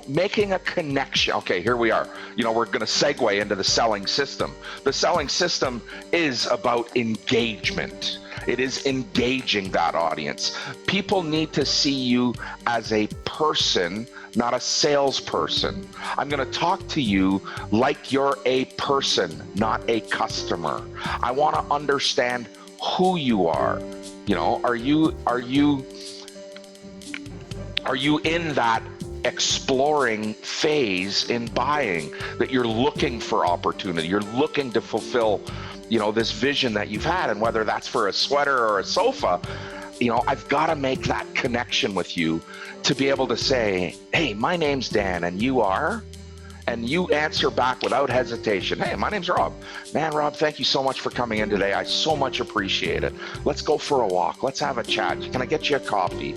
making a connection. Okay, here we are. We're going to segue into the selling system. The selling system is about engagement. It is engaging that audience. People need to see you as a person, not a salesperson. I'm going to talk to you like you're a person, not a customer. I want to understand who you are. Are you in that exploring phase in buying, that you're looking for opportunity, you're looking to fulfill this vision that you've had, and whether that's for a sweater or a sofa, I've got to make that connection with you to be able to say, hey, my name's Dan and you are, and you answer back without hesitation, hey, my name's Rob. Man, Rob, thank you so much for coming in today. I so much appreciate it. Let's go for a walk. Let's have a chat. Can I get you a coffee?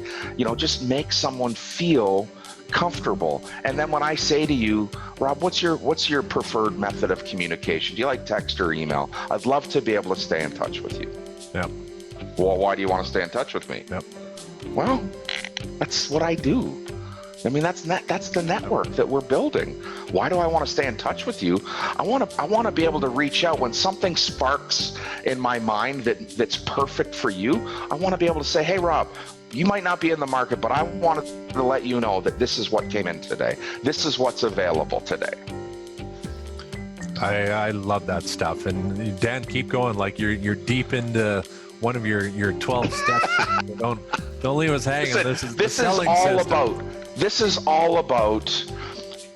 Just make someone feel comfortable. And then when I say to you, Rob, what's your preferred method of communication? Do you like text or email? I'd love to be able to stay in touch with you. Yep. Well, why do you want to stay in touch with me? Yep. Well, that's what I do. I mean, that's the network that we're building. Why do I want to stay in touch with you? I want to be able to reach out when something sparks in my mind that's perfect for you. I want to be able to say, hey, Rob, you might not be in the market, but I wanted to let you know that this is what came in today. This is what's available today. I love that stuff. And Dan, keep going. Like you're deep into one of your 12 steps. Don't leave us hanging. Listen, this is all about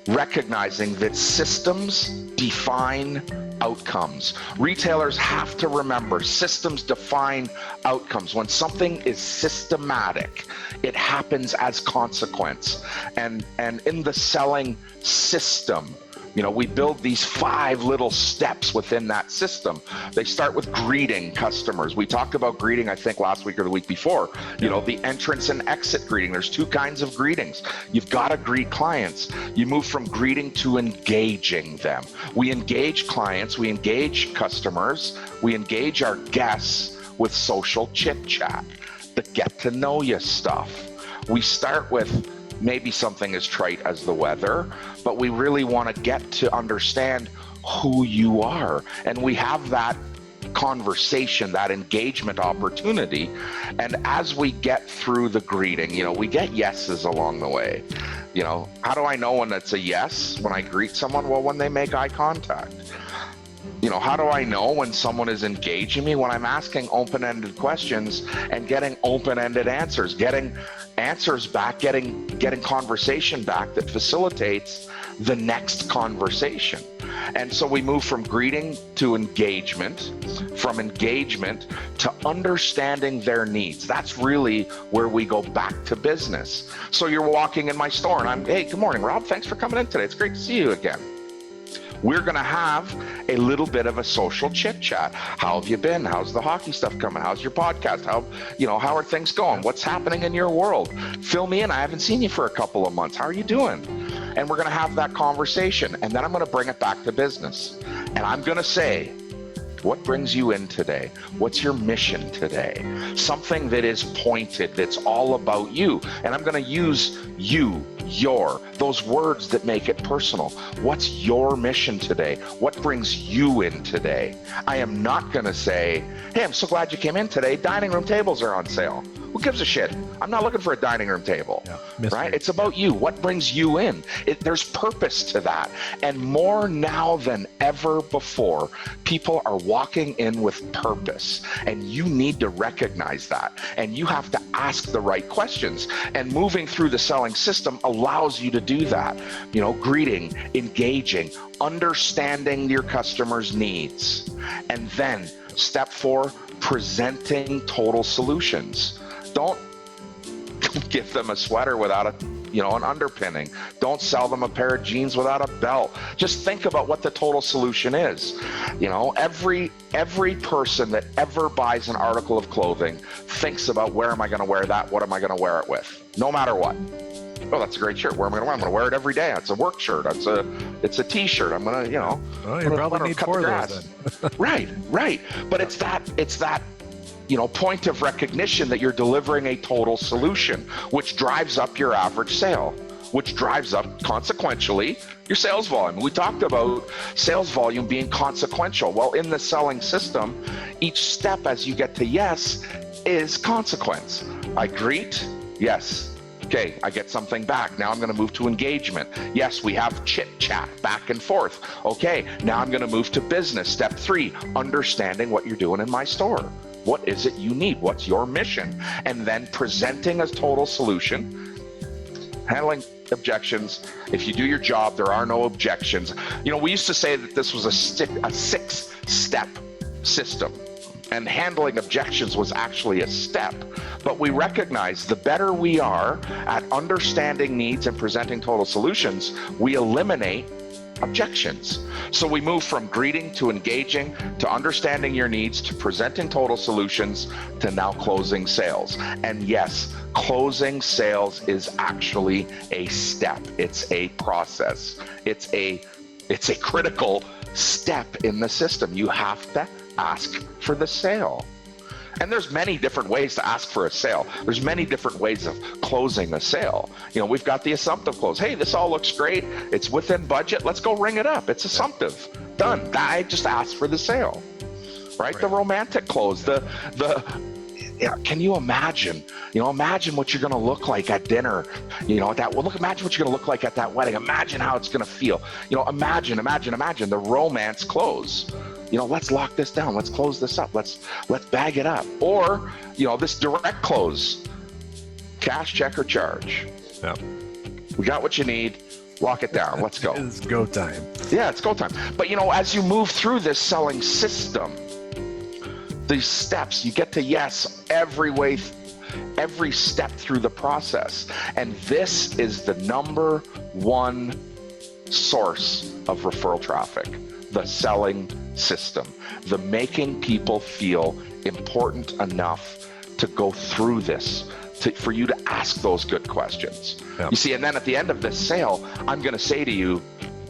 recognizing that systems define outcomes. Retailers have to remember systems define outcomes. When something is systematic, it happens as consequence. And in the selling system, we build these 5 little steps within that system. They start with greeting customers. We talked about greeting, I think, last week or the week before. The entrance and exit greeting. There's 2 kinds of greetings. You've got to greet clients. You move from greeting to engaging them. We engage clients, we engage customers, we engage our guests with social chit chat, the get to know you stuff. We start with maybe something as trite as the weather, but we really want to get to understand who you are. And we have that conversation, that engagement opportunity. And as we get through the greeting, we get yeses along the way. How do I know when it's a yes when I greet someone? Well, when they make eye contact. How do I know when someone is engaging me? When I'm asking open-ended questions and getting open-ended answers, getting answers back, getting conversation back that facilitates the next conversation. And so we move from greeting to engagement, from engagement to understanding their needs. That's really where we go back to business. So you're walking in my store and hey, good morning, Rob. Thanks for coming in today. It's great to see you again. We're going to have a little bit of a social chit chat. How have you been? How's the hockey stuff coming? How's your podcast? How are things going? What's happening in your world? Fill me in. I haven't seen you for a couple of months. How are you doing? And we're going to have that conversation. And then I'm going to bring it back to business. And I'm going to say, what brings you in today? What's your mission today? Something that is pointed, that's all about you. And I'm going to use you, those words that make it personal. What's your mission today? What brings you in today? I am not going to say, hey, I'm so glad you came in today. Dining room tables are on sale. Who gives a shit? I'm not looking for a dining room table, right? It's about you. What brings you in? There's purpose to that. And more now than ever before, people are walking in with purpose. And you need to recognize that. And you have to ask the right questions. And moving through the selling system allows you to do that. Greeting, engaging, understanding your customer's needs. And then step 4, presenting total solutions. Don't give them a sweater without an underpinning. Don't sell them a pair of jeans without a belt. Just think about what the total solution is. Every person that ever buys an article of clothing thinks about, where am I going to wear that? What am I going to wear it with? No matter what. Oh, that's a great shirt. Where am I going to wear it? I'm going to wear it every day. It's a work shirt. It's a t-shirt. I'm going to, Well, you probably need 4 of those then. Right. But it's that point of recognition that you're delivering a total solution, which drives up your average sale. which drives up consequentially your sales volume. We talked about sales volume being consequential. Well, in the selling system, each step as you get to yes is consequence. I greet, yes. Okay, I get something back. Now I'm going to move to engagement. Yes, we have chit chat back and forth. Okay, now I'm going to move to business. Step 3, understanding what you're doing in my store. What is it you need? What's your mission? And then presenting a total solution, handling objections. If you do your job, there are no objections. You know, we used to say that this was a 6-step system, and handling objections was actually a step. But we recognize the better we are at understanding needs and presenting total solutions, we eliminate objections. So we move from greeting to engaging to understanding your needs to presenting total solutions to now closing sales. And yes, closing sales is actually a step. It's a process. It's a critical step in the system. You have to ask for the sale. And there's many different ways to ask for a sale. There's many different ways of closing a sale. You know, we've got the assumptive close. Hey, this all looks great. It's within budget. Let's go ring it up. It's assumptive. Done. I just asked for the sale. Right? The romantic close. Can you imagine? Imagine what you're going to look like at dinner. Imagine what you're going to look like at that wedding. Imagine how it's going to feel. Imagine the romance close. Let's lock this down. Let's close this up. Let's bag it up. Or, this direct close, cash, check, or charge. Yeah. We got what you need. Lock it down. Let's go. It's go time. Yeah, it's go time. But, as you move through this selling system, these steps, you get to yes every step through the process. And this is the number one source of referral traffic, the selling system, the making people feel important enough to go through this, for you to ask those good questions. Yeah. You see, and then at the end of this sale, I'm going to say to you,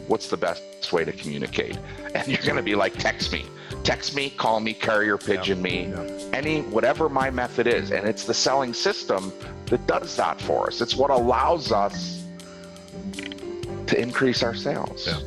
what's the best way to communicate? And you're going to be like, text me, call me, carrier pigeon me, whatever my method is. And it's the selling system that does that for us. It's what allows us to increase our sales. Yeah.